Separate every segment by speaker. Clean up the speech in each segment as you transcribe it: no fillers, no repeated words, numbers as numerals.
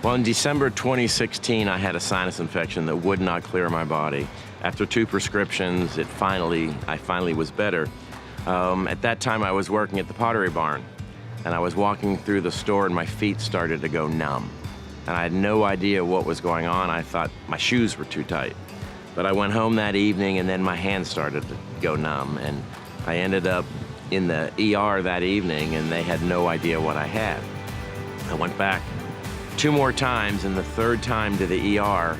Speaker 1: Well, in December 2016, I had a sinus infection that would not clear my body. After 2 prescriptions, I finally was better. At that time, I was working at the Pottery Barn, and I was walking through the store and my feet started to go numb. And I had no idea what was going on. I thought my shoes were too tight. But I went home that evening and then my hands started to go numb, and I ended up in the ER that evening and they had no idea what I had. I went back 2 more times, and the 3rd time to the ER,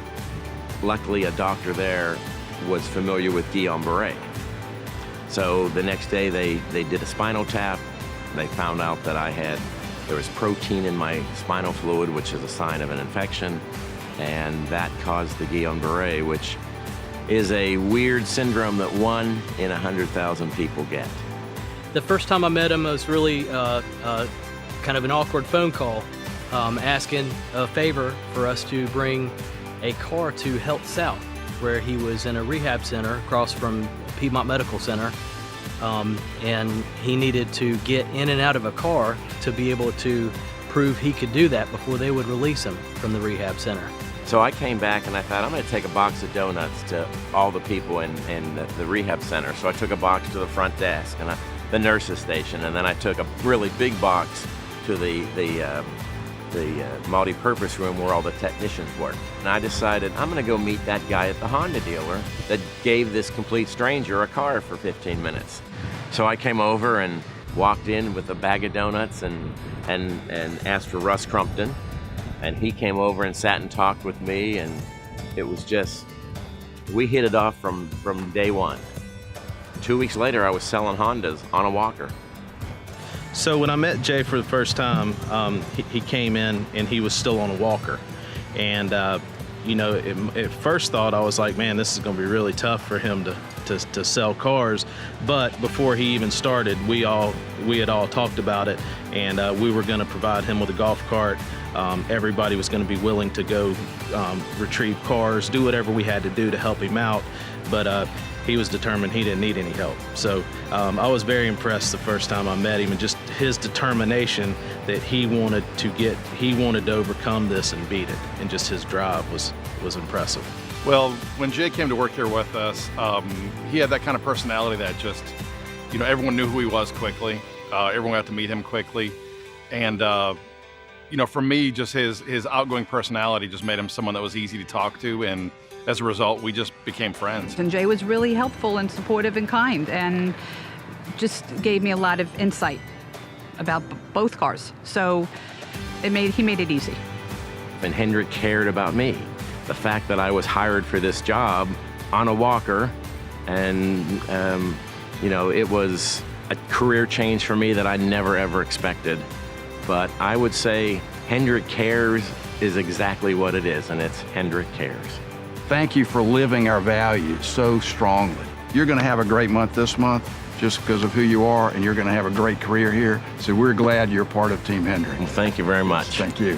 Speaker 1: luckily a doctor there was familiar with Guillain-Barre. So the next day they did a spinal tap. They found out that there was protein in my spinal fluid, which is a sign of an infection, and that caused the Guillain-Barre, which is a weird syndrome that 1 in 100,000 people get.
Speaker 2: The first time I met him, it was really kind of an awkward phone call, asking a favor for us to bring a car to Health South, where he was in a rehab center across from Piedmont Medical Center, and he needed to get in and out of a car to be able to prove he could do that before they would release him from the rehab center.
Speaker 1: So I came back and I thought, I'm going to take a box of donuts to all the people in the rehab center. So I took a box to the front desk and the nurse's station, and then I took a really big box to the multi-purpose room where all the technicians work. And I decided I'm going to go meet that guy at the Honda dealer that gave this complete stranger a car for 15 minutes. So I came over and walked in with a bag of donuts and asked for Russ Crumpton. And he came over and sat and talked with me, and it was just, we hit it off from day one. 2 weeks later, I was selling Hondas on a walker.
Speaker 3: So when I met Jay for the first time, he came in and he was still on a walker. And you know, at first thought, I was like, man, this is gonna be really tough for him to sell cars. But before he even started, we had all talked about it, and we were gonna provide him with a golf cart. Everybody was gonna be willing to go retrieve cars, do whatever we had to do to help him out. But he was determined he didn't need any help. So I was very impressed the first time I met him, and just his determination that he wanted to overcome this and beat it, and just his drive was impressive.
Speaker 4: Well, when Jay came to work here with us, he had that kind of personality that just, you know, everyone knew who he was quickly. Everyone got to meet him quickly. And, you know, for me, just his outgoing personality just made him someone that was easy to talk to. And as a result, we just became friends.
Speaker 5: And Jay was really helpful and supportive and kind, and just gave me a lot of insight about both cars. So he made it easy.
Speaker 1: And Hendrick cared about me. The fact that I was hired for this job on a walker, and you know, it was a career change for me that I never ever expected. But I would say Hendrick Cares is exactly what it is, and it's Hendrick Cares.
Speaker 6: Thank you for living our values so strongly. You're going to have a great month this month just because of who you are, and you're going to have a great career here. So we're glad you're part of Team Hendrick.
Speaker 1: Well, thank you very much.
Speaker 6: Thank you.